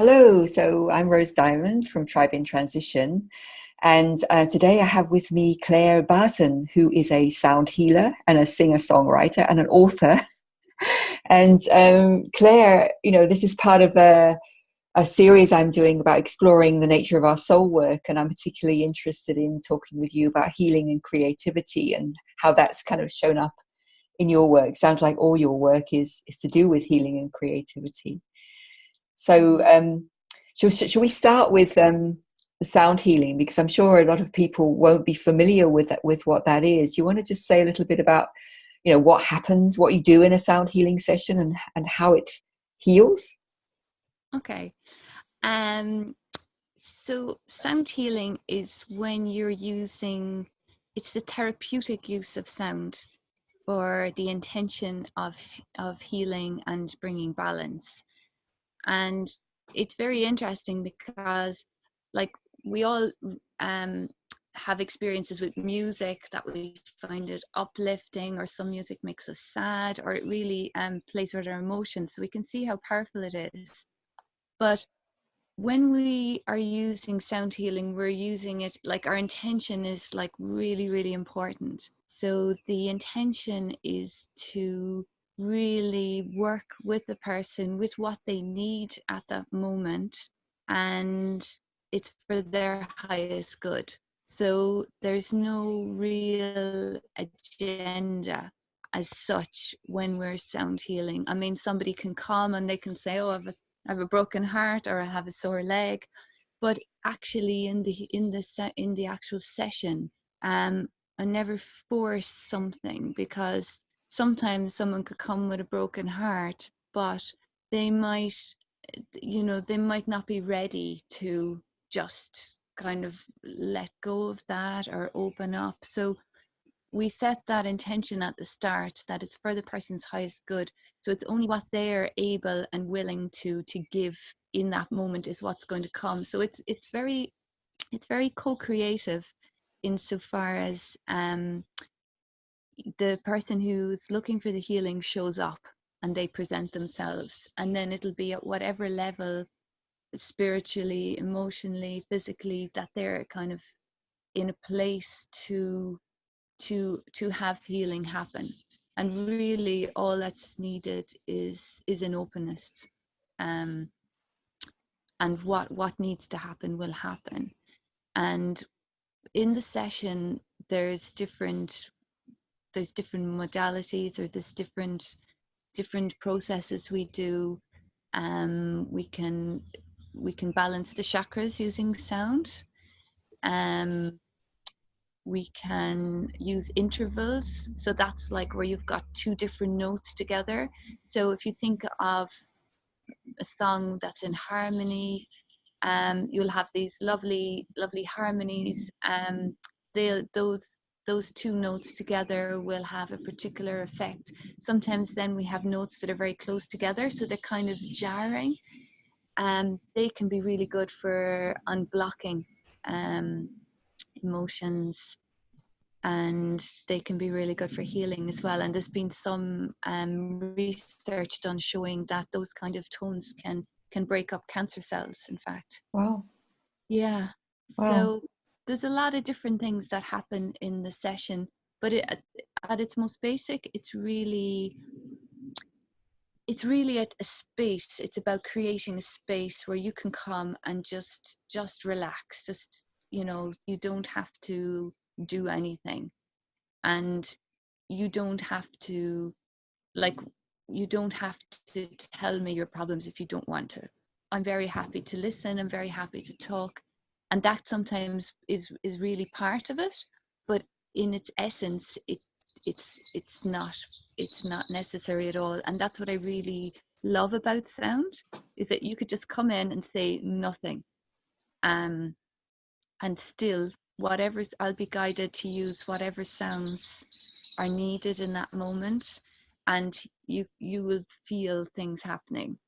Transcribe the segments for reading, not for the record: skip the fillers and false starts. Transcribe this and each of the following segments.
Hello, so I'm Rose Diamond from Tribe in Transition, and today I have with me Claire Barton, who is a sound healer and a singer-songwriter and an author. And Claire, this is part of a series I'm doing about exploring the nature of our soul work, and I'm particularly interested in talking with you about healing and creativity and how that's kind of shown up in your work. Sounds like all your work is to do with healing and creativity. So, should we start with the sound healing? Because I'm sure a lot of people won't be familiar with what that is. You want to just say a little bit about, what happens, what you do in a sound healing session, and how it heals? Okay. So sound healing is when it's the therapeutic use of sound for the intention of healing and bringing balance. And it's very interesting because, like, we all have experiences with music that we find it uplifting, or some music makes us sad, or it really plays with our emotions. So we can see how powerful it is. But when we are using sound healing, we're using it, like, our intention is like really, really important. So the intention is to really work with the person with what they need at that moment, and it's for their highest good. So there's no real agenda as such when we're sound healing. I mean, somebody can come and they can say, oh, I have a broken heart, or I have a sore leg, but actually in the actual session, I never force something, because sometimes someone could come with a broken heart, but they might, they might not be ready to just kind of let go of that or open up. So we set that intention at the start, that it's for the person's highest good. So it's only what they're able and willing to give in that moment is what's going to come. So it's very co-creative, insofar as the person who's looking for the healing shows up and they present themselves, and then it'll be at whatever level, spiritually, emotionally, physically, that they're kind of in a place to have healing happen. And really all that's needed is an openness, um and what needs to happen will happen. And in the session, there's different modalities, or there's different processes we do. We can balance the chakras using sound. um we can use intervals, so that's like where you've got two different notes together. So if you think of a song that's in harmony, you'll have these lovely harmonies. Those two notes together will have a particular effect. Sometimes then we have notes that are very close together, so they're kind of jarring. They can be really good for unblocking emotions, and they can be really good for healing as well. And there's been some research done showing that those kind of tones can break up cancer cells, in fact. Wow. Yeah. Wow. So there's a lot of different things that happen in the session, but at its most basic, it's really at a space. It's about creating a space where you can come and just relax. Just, you don't have to do anything, and you don't have to, like, you don't have to tell me your problems if you don't want to. I'm very happy to listen. I'm very happy to talk, and that sometimes is really part of it. But in its essence, it's not necessary at all. And that's what I really love about sound, is that you could just come in and say nothing, um, and still, whatever, I'll be guided to use whatever sounds are needed in that moment, and you will feel things happening,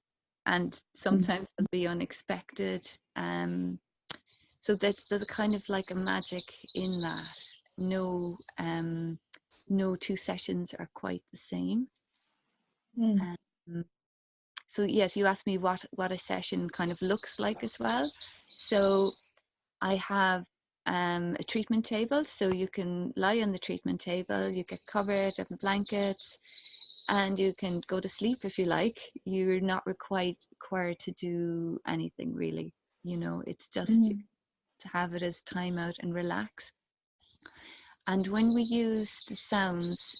and sometimes they'll be unexpected. So there's a kind of like a magic in that. No two sessions are quite the same. Mm. um, So yes, you asked me what a session kind of looks like as well. So I have a treatment table, so you can lie on the treatment table, you get covered in blankets, and you can go to sleep if you like. You're not required to do anything really. You know, it's just Mm. to have it as time out and relax. And when we use the sounds,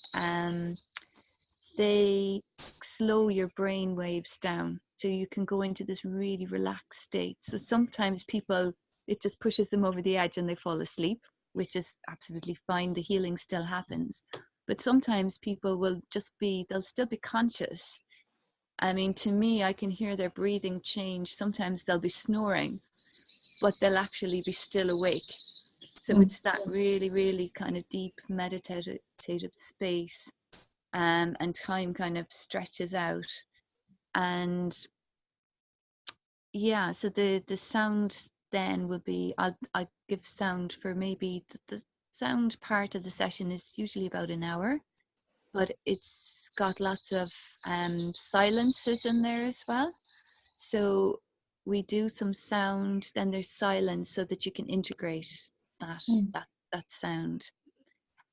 they slow your brain waves down, so you can go into this really relaxed state. So sometimes people, it just pushes them over the edge and they fall asleep, which is absolutely fine. The healing still happens. But sometimes people will just be, they'll still be conscious. I mean, to me, I can hear their breathing change. Sometimes they'll be snoring, but they'll actually be still awake. So Mm. it's that really, really kind of deep meditative space, and time kind of stretches out. And yeah, so the sound then will be, I'll give sound for maybe the sound part of the session is usually about an hour, but it's got lots of silences in there as well. So we do some sound, then there's silence, so that you can integrate that Mm. that sound.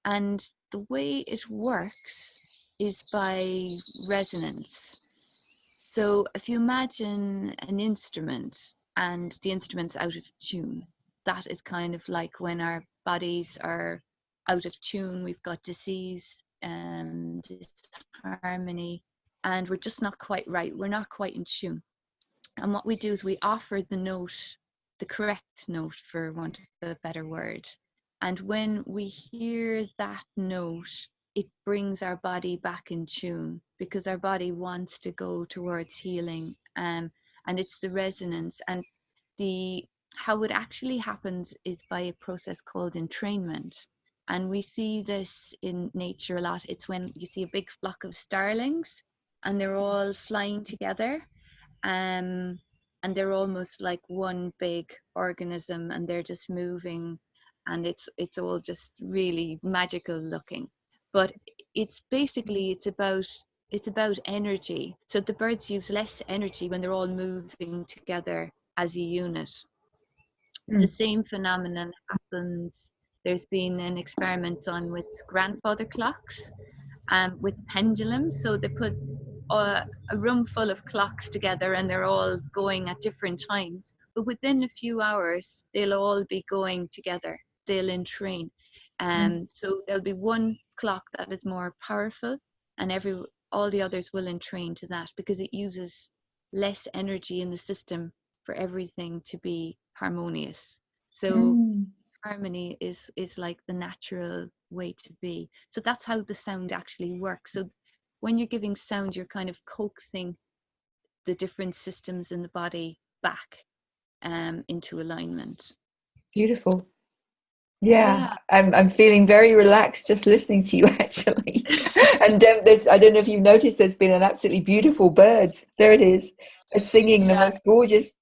And the way it works is by resonance. So if you imagine an instrument and the instrument's out of tune, that is kind of like when our bodies are out of tune, we've got disease and disharmony, and we're just not quite right. We're not quite in tune. And what we do is we offer the note, the correct note, for want of a better word. And when we hear that note, it brings our body back in tune, because our body wants to go towards healing. And it's the resonance. And the how it actually happens is by a process called entrainment. And we see this in nature a lot. It's when you see a big flock of starlings and they're all flying together, um, and they're almost like one big organism, and they're just moving, and it's all just really magical looking. But it's basically, it's about energy. So the birds use less energy when they're all moving together as a unit. The Mm. same phenomenon happens. There's been an experiment done with grandfather clocks, with pendulums. So they put a room full of clocks together and they're all going at different times. But within a few hours, they'll all be going together. They'll entrain. Mm. So there'll be one clock that is more powerful, and all the others will entrain to that, because it uses less energy in the system for everything to be harmonious. So Mm. harmony is like the natural way to be. So that's how the sound actually works. So when you're giving sound, you're kind of coaxing the different systems in the body back, into alignment. Beautiful. Yeah, Yeah. I'm feeling very relaxed just listening to you actually. And there's, I don't know if you've noticed, there's been an absolutely beautiful bird. There it is, singing the Yeah. most gorgeous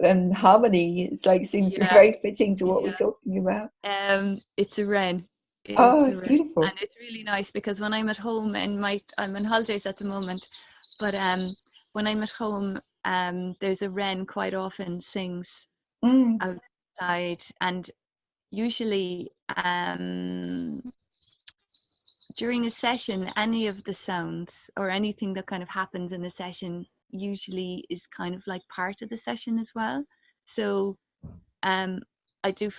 harmony. It's like seems Yeah. very fitting to what we're Yeah. talking about. It's a wren. Oh, It's a it's wren, beautiful. and it's really nice, because when I'm at home, and I'm on holidays at the moment, but when I'm at home, there's a wren quite often sings Mm. outside. And usually, during a session, any of the sounds or anything that kind of happens in a session usually is kind of like part of the session as well. So um, I do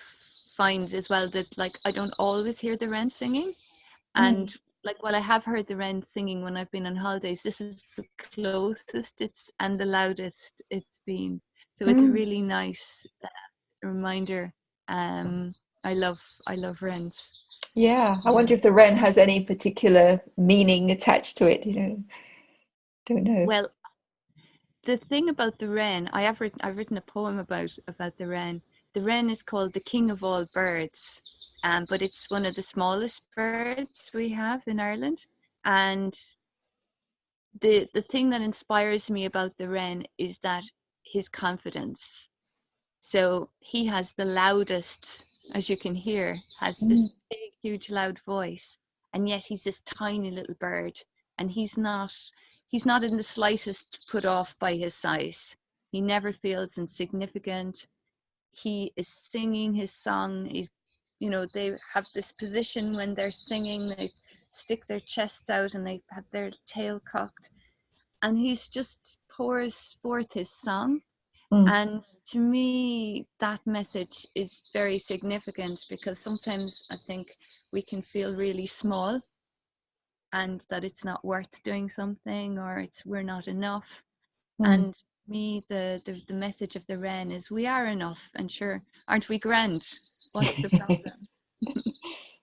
find as well that, like, I don't always hear the wren singing. Mm. And like, while I have heard the wren singing when I've been on holidays, this is the closest it's and the loudest it's been. So it's a Mm. really nice reminder. um i love I love wrens. Yeah, I Yeah. wonder if the wren has any particular meaning attached to it, don't know. Well, the thing about the wren, I've written a poem about the wren. The wren is called the king of all birds, but it's one of the smallest birds we have in Ireland. And the thing that inspires me about the wren is that his confidence. So he has the loudest, as you can hear, has Mm. this big, huge, loud voice, and yet he's this tiny little bird. and he's not in the slightest put off by his size. He never feels insignificant. He is singing his song. They have this position when they're singing, they stick their chests out and they have their tail cocked, and he's just pours forth his song. Mm. And to me, that message is very significant, because sometimes I think we can feel really small and that it's not worth doing something, or we're not enough. Mm. And me, the message of the wren is we are enough, and sure, aren't we grand? What's the problem?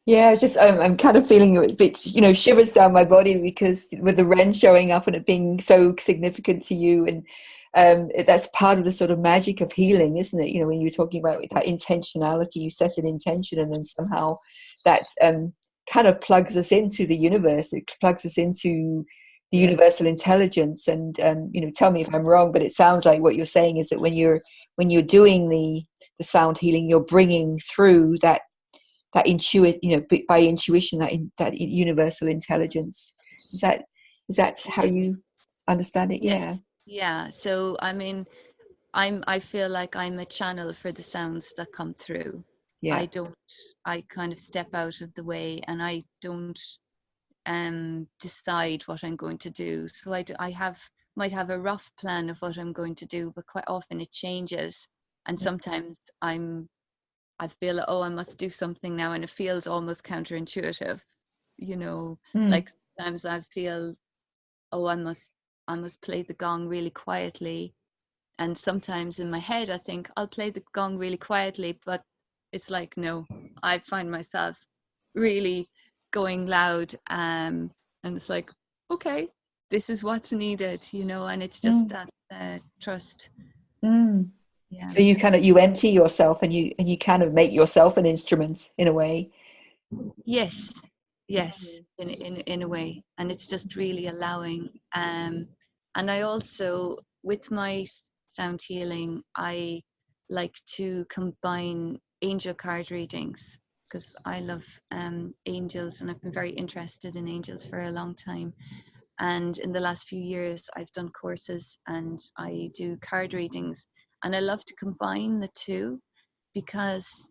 Yeah, it's just I'm kind of feeling a bit, shivers down my body, because with the wren showing up and it being so significant to you, and that's part of the sort of magic of healing, isn't it? When you're talking about that intentionality, you set an intention, and then somehow that kind of plugs us into the universe. It plugs us into the universal intelligence. And tell me if I'm wrong, but it sounds like what you're saying is that when you're doing the sound healing, you're bringing through that by intuition, that universal intelligence. Is that how you understand it? Yeah. Yes. Yeah. So I mean, I feel like I'm a channel for the sounds that come through. Yeah. I don't I kind of step out of the way, and I don't decide what I'm going to do. So might have a rough plan of what I'm going to do, but quite often it changes. And sometimes I feel, oh, I must do something now, and it feels almost counterintuitive. Mm. Like sometimes I feel, oh, I must play the gong really quietly. And sometimes in my head I think I'll play the gong really quietly, but it's like, no, I find myself really going loud, and it's like, okay, this is what's needed, and it's just Mm. that trust. Mm. Yeah. So you empty yourself, and you kind of make yourself an instrument in a way. Yes, yes, in a way, and it's just really allowing. And I also, with my sound healing, I like to combine angel card readings, because I love angels, and I've been very interested in angels for a long time. And in the last few years, I've done courses and I do card readings, and I love to combine the two, because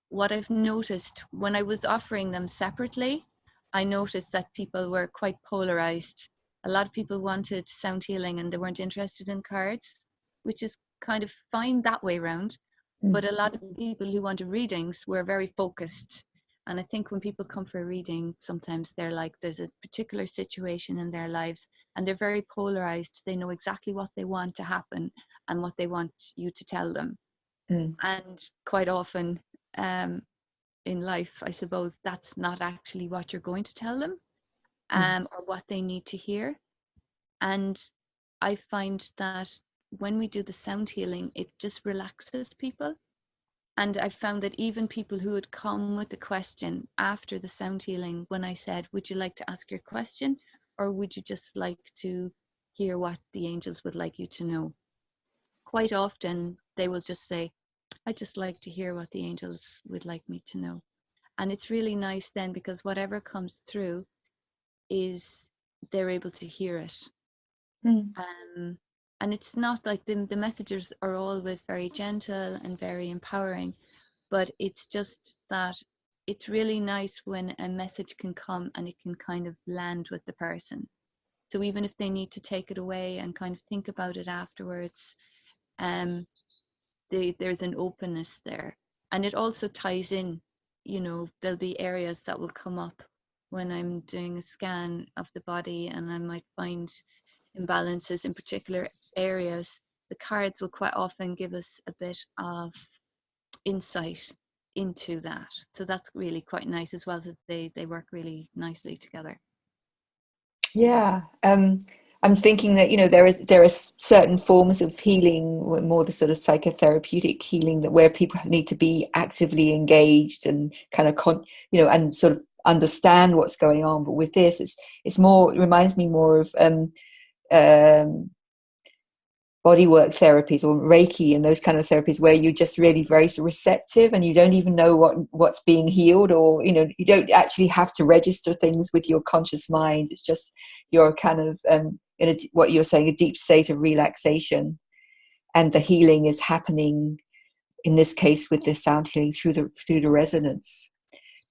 what I've noticed when I was offering them separately, I noticed that people were quite polarized. A lot of people wanted sound healing and they weren't interested in cards, which is kind of fine that way around. Mm. But a lot of people who wanted readings were very focused. And I think when people come for a reading, sometimes they're like, there's a particular situation in their lives and they're very polarized. They know exactly what they want to happen and what they want you to tell them. Mm. And quite often, um, in life, I suppose that's not actually what you're going to tell them, Mm. or what they need to hear. And I find that when we do the sound healing, it just relaxes people. And I found that even people who had come with a question after the sound healing, when I said, would you like to ask your question, or would you just like to hear what the angels would like you to know? Quite often they will just say, I just like to hear what the angels would like me to know. And it's really nice then, because whatever comes through is they're able to hear it. Mm. um, and it's not like the messages are always very gentle and very empowering, but it's just that it's really nice when a message can come and it can kind of land with the person. So even if they need to take it away and kind of think about it afterwards, there's an openness there. And it also ties in, there'll be areas that will come up when I'm doing a scan of the body, and I might find imbalances in particular areas. The cards will quite often give us a bit of insight into that. So that's really quite nice as well. So they work really nicely together. Yeah. I'm thinking that there are certain forms of healing, more the sort of psychotherapeutic healing, that where people need to be actively engaged and kind of and sort of understand what's going on. But with this, it reminds me more of um, bodywork therapies or Reiki and those kind of therapies where you're just really very receptive and you don't even know what's being healed, or you don't actually have to register things with your conscious mind. It's just you're kind of in what you're saying, a deep state of relaxation, and the healing is happening in this case with the sound healing through the resonance,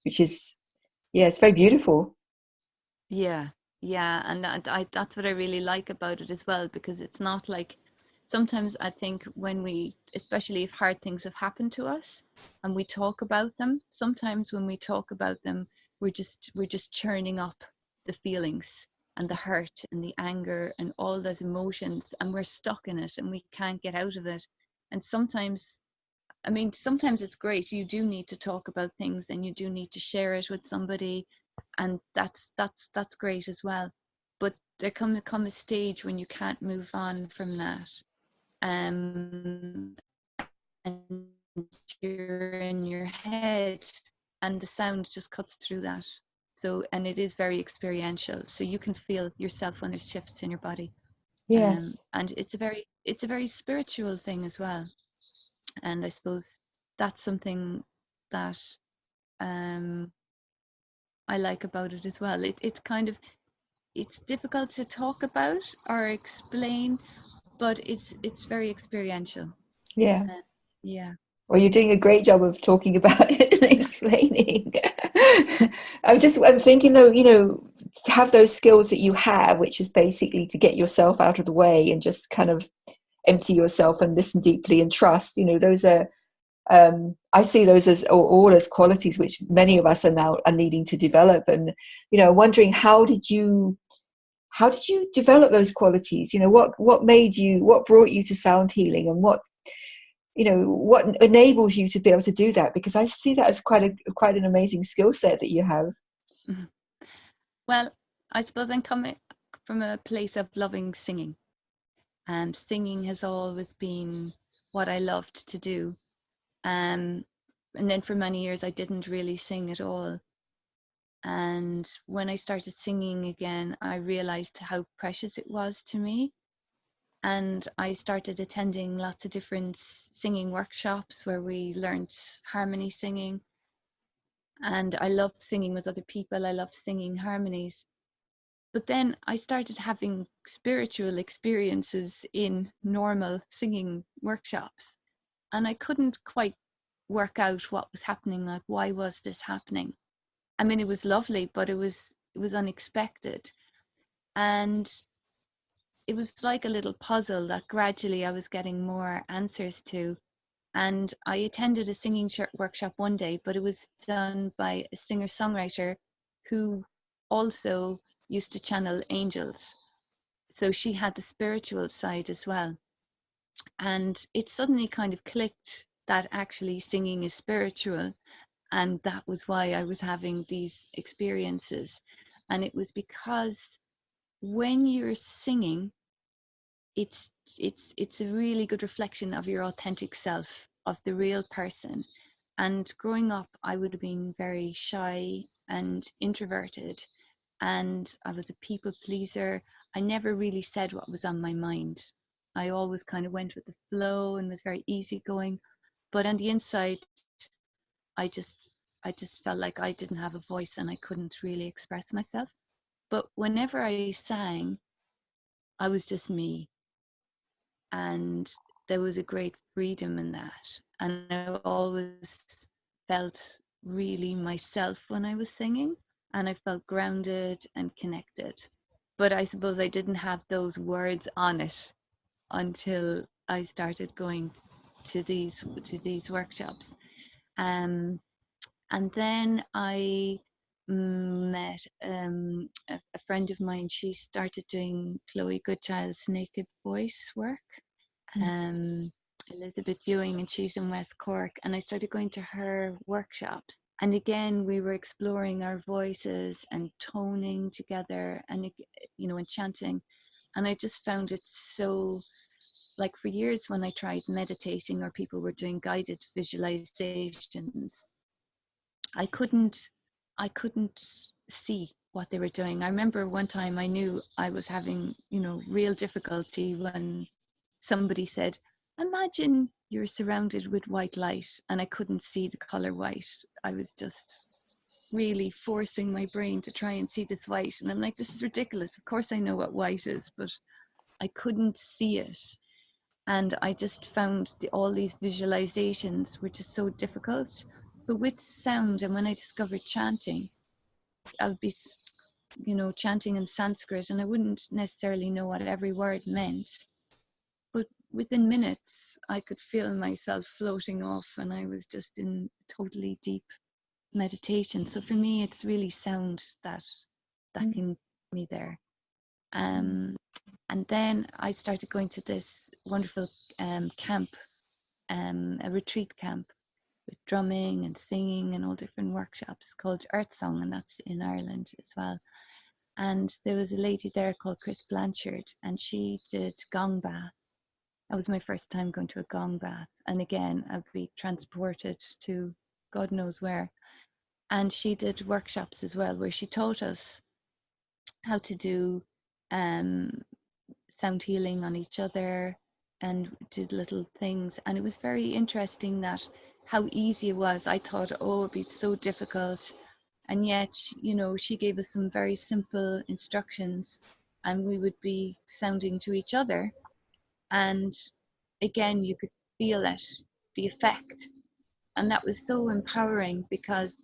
which is, yeah, it's very beautiful. Yeah, yeah, and that's what I really like about it as well, because it's not like, sometimes I think when we, especially if hard things have happened to us and we talk about them, sometimes when we talk about them, we're just churning up the feelings and the hurt and the anger and all those emotions, and we're stuck in it and we can't get out of it. And sometimes, I mean, sometimes it's great. You do need to talk about things and you do need to share it with somebody, and that's great as well. But there come a stage when you can't move on from that, um, and you're in your head, and the sound just cuts through that. So, and it is very experiential. So you can feel yourself when there's shifts in your body, Yes. and it's a very spiritual thing as well. And I suppose that's something that um, I like about it as well. It's kind of, it's difficult to talk about or explain, but it's very experiential. Yeah. Uh, yeah. Well, you're doing a great job of talking about it and explaining. I'm thinking though, to have those skills that you have, which is basically to get yourself out of the way and just kind of empty yourself and listen deeply and trust. Those are, I see those as all as qualities which many of us are needing to develop. And wondering how did you develop those qualities? What brought you to sound healing, and what enables you to be able to do that? Because I see that as quite an amazing skill set that you have. Mhm. Well, I suppose I'm coming from a place of loving singing, and singing has always been what I loved to do. Um, and then for many years, I didn't really sing at all. And when I started singing again, I realized how precious it was to me. And I started attending lots of different singing workshops where we learned harmony singing. And I love singing with other people. I love singing harmonies. But then I started having spiritual experiences in normal singing workshops. And I couldn't quite work out what was happening. Like, why was this happening? I mean, it was lovely, but it was unexpected. And it was like a little puzzle that gradually I was getting more answers to. And I attended a singing workshop one day, but it was done by a singer songwriter who also used to channel angels. So she had the spiritual side as well. And it suddenly kind of clicked that actually singing is spiritual. And that was why I was having these experiences. And it was because when you're singing, it's it's a really good reflection of your authentic self, of the real person. And growing up, I would have been very shy and introverted, and I was a people pleaser. I never really said what was on my mind. I always kind of went with the flow and was very easygoing, but on the inside, i just I just felt like I didn't have a voice and I couldn't really express myself. But whenever I sang, I was just me, and there was a great freedom in that. And I always felt really myself when I was singing, and I felt grounded and connected. But I suppose I didn't have those words on it until I started going to these workshops. Um, and then I met a friend of mine. She started doing Chloe Goodchild's naked voice work, um, Elizabeth Ewing, and she's in West Cork. And I started going to her workshops. And again, we were exploring our voices and toning together, and and chanting. And I just found it so, like, for years when I tried meditating or people were doing guided visualizations, I couldn't I couldn't see what they were doing. I remember one time I knew I was having, real difficulty when somebody said, imagine you're surrounded with white light, and I couldn't see the color white. I was just really forcing my brain to try and see this white, and I'm like, this is ridiculous. Of course I know what white is, but I couldn't see it. And I just found all these visualizations were just so difficult. But with sound, and when I discovered chanting, I'll be, chanting in Sanskrit, and I wouldn't necessarily know what every word meant. But within minutes, I could feel myself floating off, and I was just in totally deep meditation. So for me, it's really sound that can get me there. And then I started going to this wonderful camp, a retreat camp with drumming and singing and all different workshops called Earth Song, and that's in Ireland as well. And there was a lady there called Chris Blanchard, and she did gong bath. That was my first time going to a gong bath. And again, I'd be transported to God knows where. And she did workshops as well, where she taught us how to do sound healing on each other, and did little things. And it was very interesting that how easy it was. I thought, oh, it'd be so difficult. And yet, she gave us some very simple instructions, and we would be sounding to each other. And again, you could feel it, the effect. And that was so empowering, because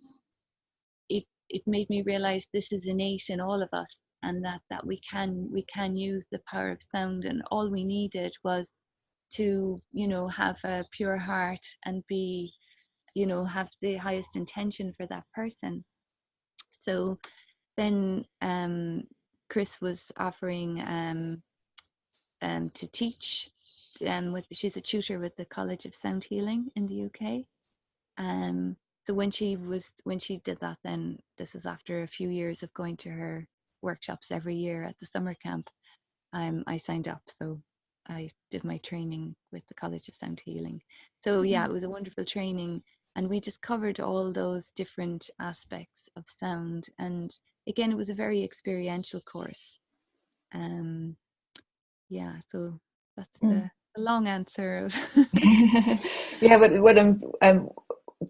it made me realize this is innate in all of us, and that we can use the power of sound, and all we needed was to have a pure heart and be have the highest intention for that person. So then Chris was offering to teach, she's a tutor with the College of Sound Healing in the UK. So when she did that, then this is after a few years of going to her workshops every year at the summer camp, I signed up. So I did my training with the College of Sound Healing. So yeah, it was a wonderful training, and we just covered all those different aspects of sound. And again, it was a very experiential course. Yeah, so that's the long answer of Yeah, but what I'm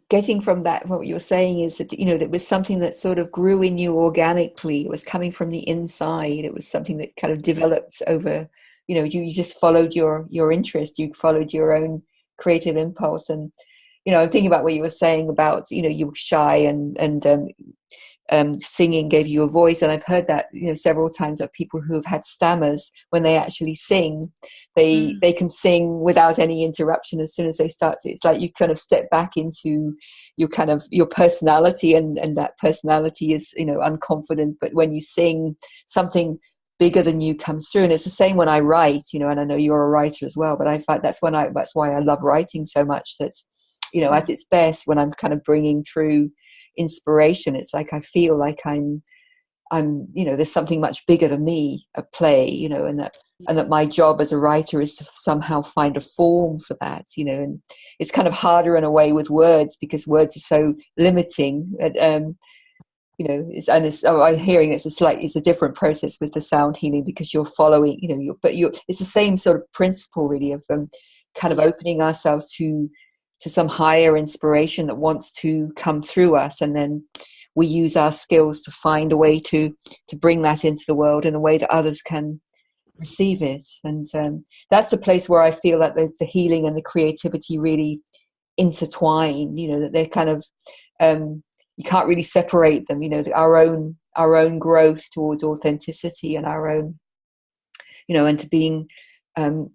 getting from that, what you're saying, is that that it was something that sort of grew in you organically. It was coming from the inside. It was something that kind of developed over. You just followed your interest. You followed your own creative impulse. And I'm thinking about what you were saying about you were shy, and singing gave you a voice. And I've heard that several times of people who have had stammers. When they actually sing, they can sing without any interruption as soon as they start. So it's like you kind of step back into your personality, and that personality is unconfident, but when you sing, something bigger than you comes through. And it's the same when I write, and I know you're a writer as well, but I find that's why I love writing so much. That's at its best when I'm kind of bringing through inspiration. It's like I feel like I'm there's something much bigger than me at play, and that my job as a writer is to somehow find a form for that, and it's kind of harder in a way with words, because words are so limiting. I'm hearing it's a different process with the sound healing, because you're following, it's the same sort of principle really of kind of opening ourselves to some higher inspiration that wants to come through us, and then we use our skills to find a way to bring that into the world in a way that others can receive it. And that's the place where I feel that the healing and the creativity really intertwine, that they're kind of you can't really separate them. Our own growth towards authenticity, and our own and to being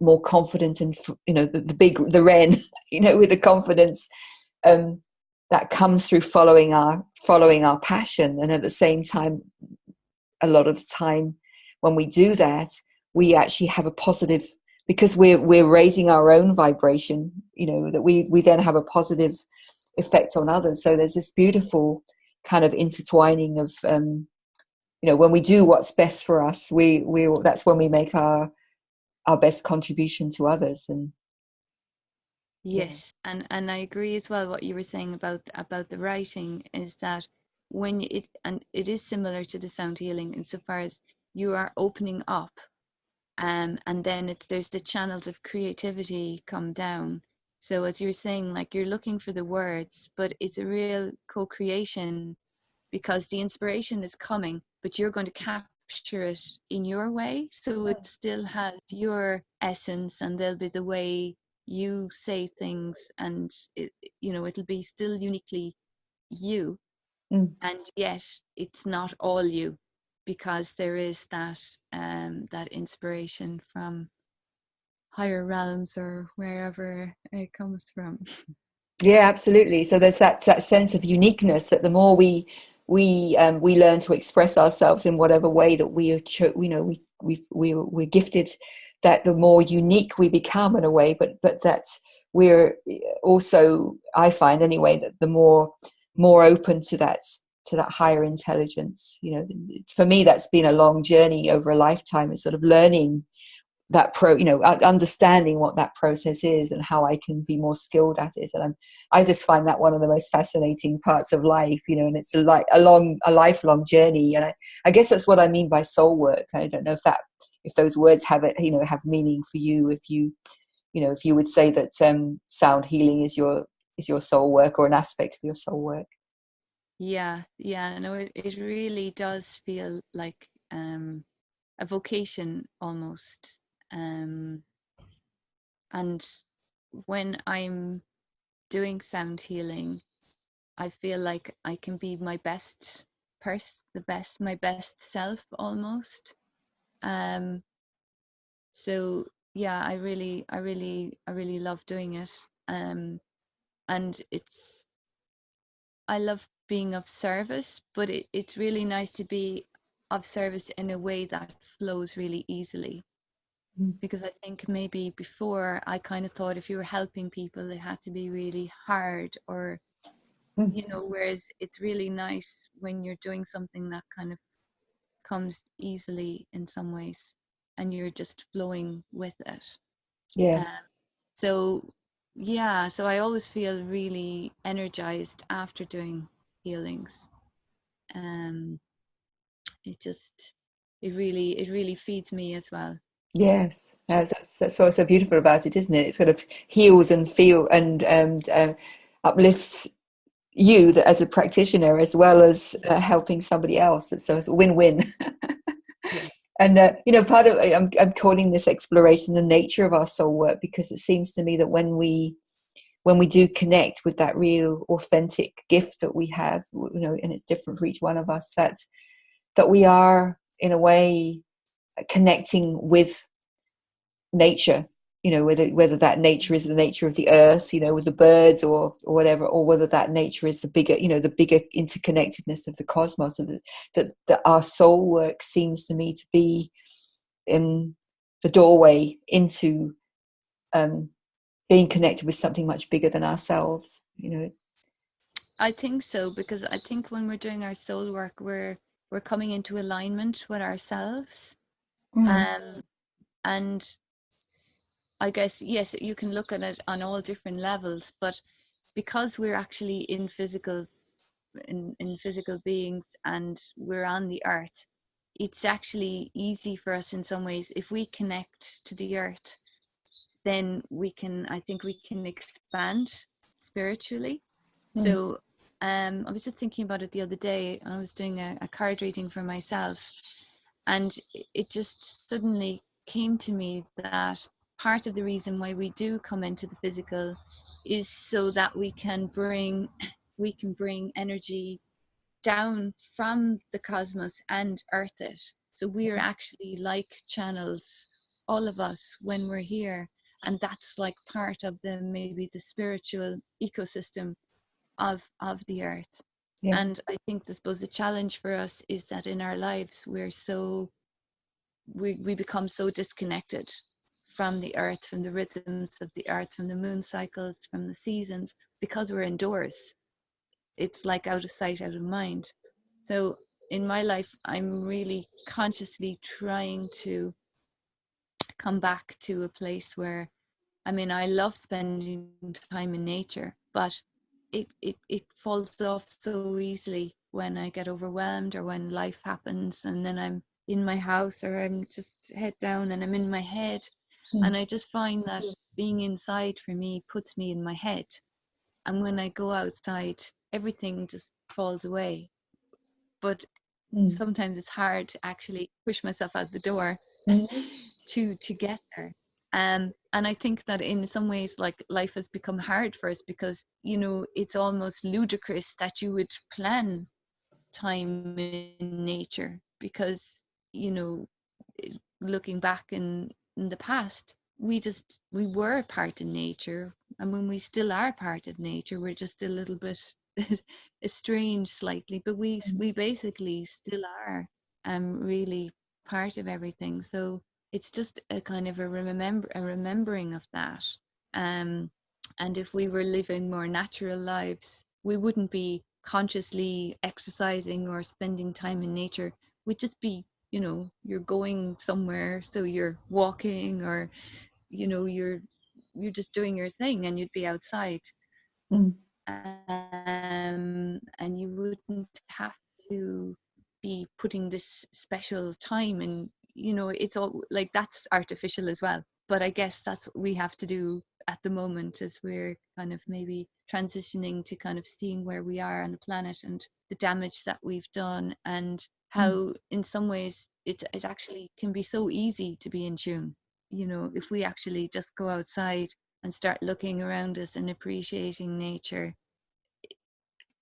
more confident, and the Ren with the confidence that comes through following our passion. And at the same time, a lot of the time when we do that, we actually have a positive, because we're raising our own vibration, that we then have a positive effect on others. So there's this beautiful kind of intertwining of when we do what's best for us, we that's when we make our best contribution to others. And yes, and I agree as well what you were saying about the writing, is that and it is similar to the sound healing insofar as you are opening up And then there's the channels of creativity come down. So as you're saying, like you're looking for the words, but it's a real co-creation, because the inspiration is coming, but you're going to capture it in your way. So it still has your essence, and there'll be the way you say things, and it'll be still uniquely you, Mm. and yet it's not all you, because there is that inspiration from higher realms or wherever it comes from. Yeah, absolutely. So there's that sense of uniqueness, that the more we learn to express ourselves in whatever way that we are, we're gifted, that the more unique we become in a way. But that's, we're also, I find anyway, that the more open to that higher intelligence. For me, that's been a long journey over a lifetime. It's sort of learning that understanding what that process is and how I can be more skilled at it. And I just find that one of the most fascinating parts of life, and it's a lifelong journey. And I guess that's what I mean by soul work. I don't know if those words have have meaning for you, if you would say that sound healing is your soul work, or an aspect of your soul work. Yeah, no, it really does feel like a vocation almost. And when I'm doing sound healing, I feel like I can be my best my best self almost. Um, so yeah, I really love doing it. And I love being of service, but it's really nice to be of service in a way that flows really easily. Mm. Because I think maybe before I kind of thought if you were helping people, it had to be really hard, or Mm. whereas it's really nice when you're doing something that kind of comes easily in some ways, and you're just flowing with it. Um, Yes. so yeah, so I always feel really energized after doing healings. Um, it just it really feeds me as well. Yes, that's what's so beautiful about it, isn't it? It sort of heals and feel and uplifts you as a practitioner, as well as helping somebody else. So it's a win-win. Yeah. And part of I'm calling this exploration the nature of our soul work, because it seems to me that when we do connect with that real authentic gift that we have, and it's different for each one of us, that we are in a way connecting with nature, whether that nature is the nature of the earth, with the birds or whatever, or whether that nature is the bigger interconnectedness of the cosmos. And that our soul work seems to me to be in the doorway into um, being connected with something much bigger than ourselves. I think so, because I think when we're doing our soul work, we're coming into alignment with ourselves. Mm. Um, and I guess yes, you can look at it on all different levels, but because we're actually in physical beings, and we're on the earth, it's actually easy for us in some ways. If we connect to the earth, then I think we can expand spiritually. Mm. So I was just thinking about it the other day. I was doing a card reading for myself, and it just suddenly came to me that part of the reason why we do come into the physical is so that we can bring energy down from the cosmos and earth it. So we're actually like channels, all of us, when we're here. And that's like part of maybe the spiritual ecosystem of the earth. Yeah. And I think, I suppose, the challenge for us is that in our lives we become so disconnected from the earth, from the rhythms of the earth, from the moon cycles, from the seasons, because we're indoors. It's like out of sight, out of mind. So in my life, I'm really consciously trying to come back to a place where, I mean, I love spending time in nature, but it falls off so easily when I get overwhelmed or when life happens, and then in my house, or I'm just head down and I'm in my head. Mm, And I just find that being inside for me puts me in my head. And when I go outside, everything just falls away. But mm, sometimes it's hard to actually push myself out the door mm, to get there. And I think that in some ways, like, life has become hard for us because, you know, it's almost ludicrous that you would plan time in nature because, you know, looking back in the past, we were part of nature. And when we still are part of nature, we're just a little bit estranged slightly, but we basically still are really part of everything. So it's just a kind of a remembering of that. um and if we were living more natural lives, we wouldn't be consciously exercising or spending time in nature. We'd just be, you know, you're going somewhere, so you're walking, or, you know, you're just doing your thing, and you'd be outside. mm, And you wouldn't have to be putting this special time, and, you know, it's all like that's artificial as well. But I guess that's what we have to do at the moment, as we're kind of maybe transitioning to kind of seeing where we are on the planet and the damage that we've done, and mm. how in some ways it actually can be so easy to be in tune, you know, if we actually just go outside and start looking around us and appreciating nature.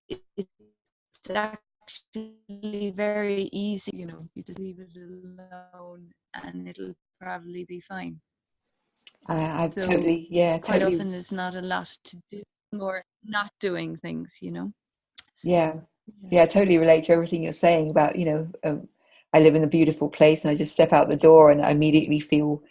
It's actually very easy, you know, you just leave it alone and it'll probably be fine. I've So totally, yeah, quite totally, often there's not a lot to do, more not doing things, you know. yeah, So yeah. yeah, I totally relate to everything you're saying about, I live in a beautiful place and I just step out the door and I immediately feel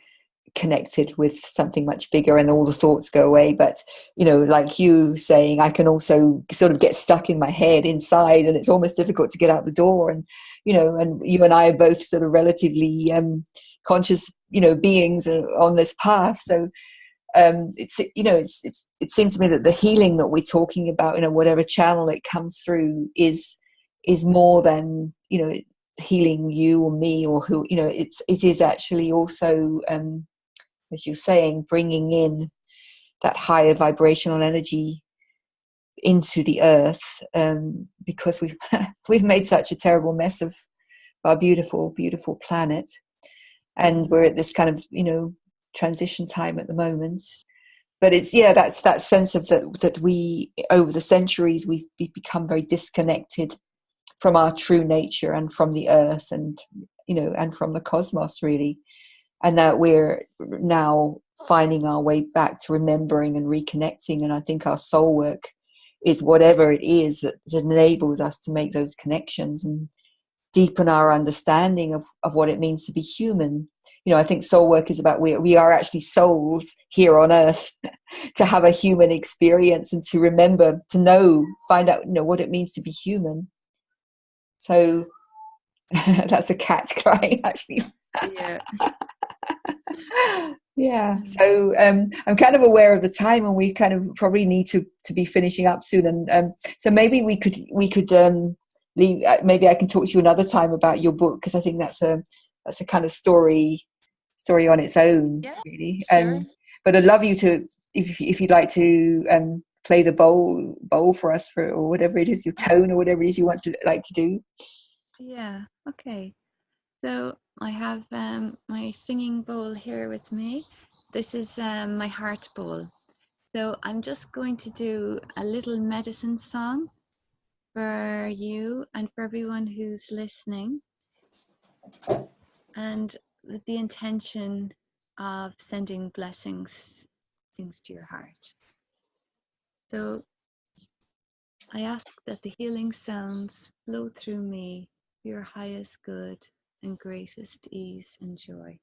connected with something much bigger and all the thoughts go away. But like you saying, I can also sort of get stuck in my head inside and it's almost difficult to get out the door. And and you and I are both sort of relatively conscious beings on this path. So it seems to me that the healing that we're talking about, whatever channel it comes through, is more than healing you or me or who. It is actually also, as you're saying, bringing in that higher vibrational energy into the earth, because we've we've made such a terrible mess of our beautiful, beautiful planet, and we're at this kind of transition time at the moment. But it's, yeah, that's that sense of that we, over the centuries, we've become very disconnected from our true nature and from the earth, and and from the cosmos, really. And that we're now finding our way back to remembering and reconnecting. And I think our soul work is whatever it is that enables us to make those connections and deepen our understanding of what it means to be human. I think soul work is about, we are actually souls here on earth to have a human experience and to remember, to know, find out, what it means to be human. So that's a cat crying, actually. Yeah. Yeah, so I'm kind of aware of the time and we kind of probably need to be finishing up soon. And so maybe we could leave, maybe I can talk to you another time about your book, because I think that's a kind of story on its own, Yeah, really. sure. But I'd love you to, if you'd like to play the bowl for us, for, or whatever it is, your tone or whatever it is you want to like to do. Yeah, okay. So I have my singing bowl here with me. This is my heart bowl. So I'm just going to do a little medicine song for you and for everyone who's listening, and with the intention of sending blessings to your heart. So I ask that the healing sounds flow through me for your highest good and greatest ease and joy.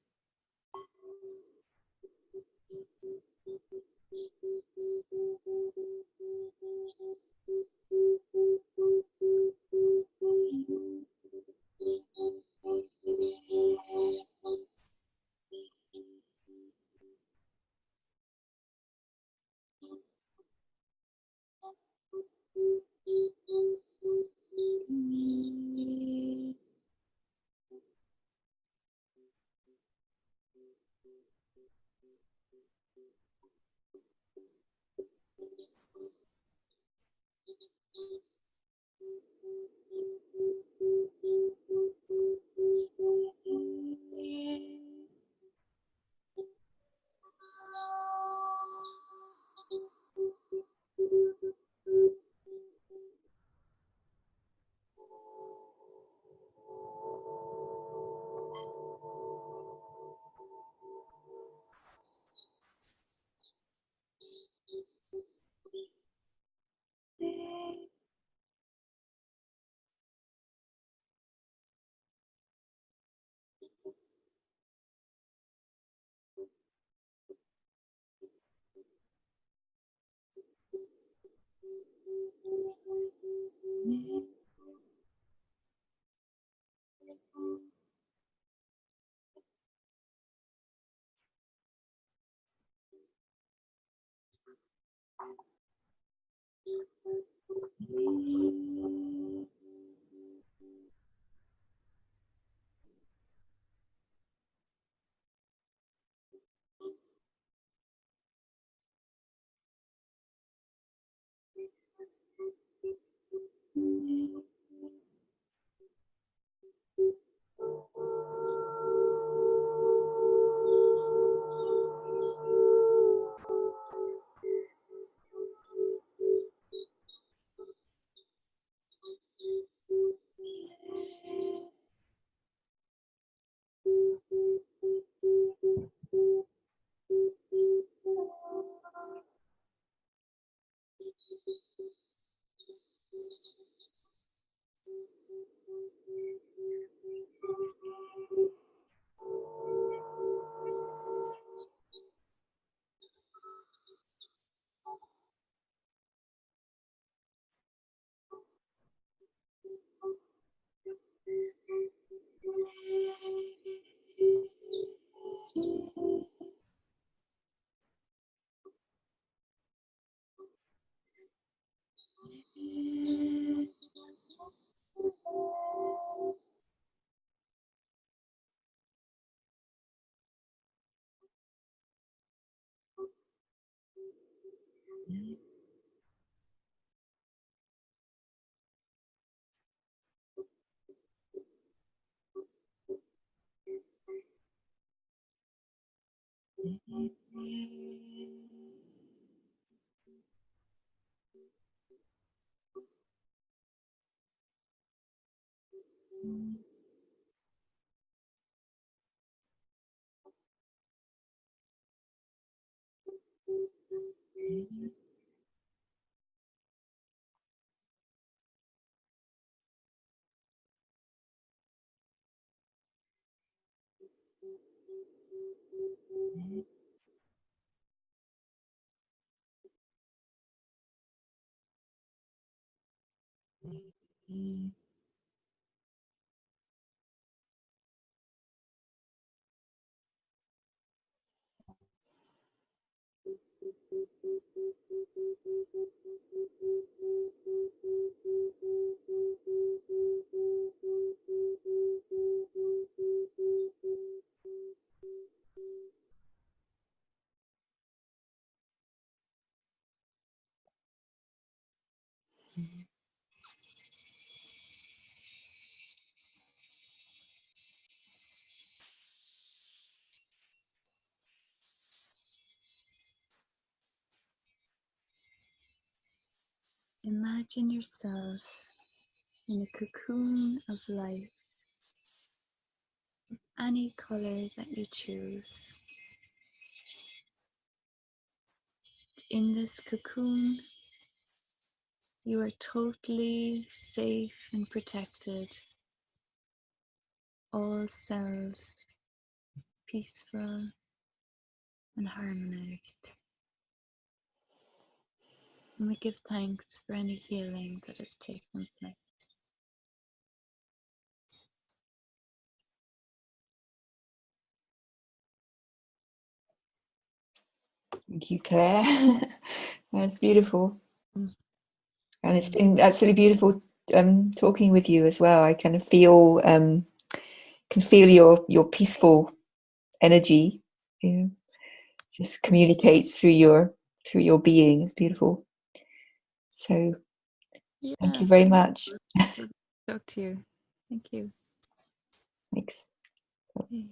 Imagine yourself in a cocoon of light, any color that you choose. In this cocoon, you are totally safe and protected, all cells peaceful and harmonized. And we give thanks for any healing that has taken place. Thank you, Claire. That's beautiful. Mm. And it's been absolutely beautiful talking with you as well. I kind of feel can feel your peaceful energy, you know, just communicates through your being. It's beautiful. So thank you very much. So talk to you. Thank you. Thanks. Okay.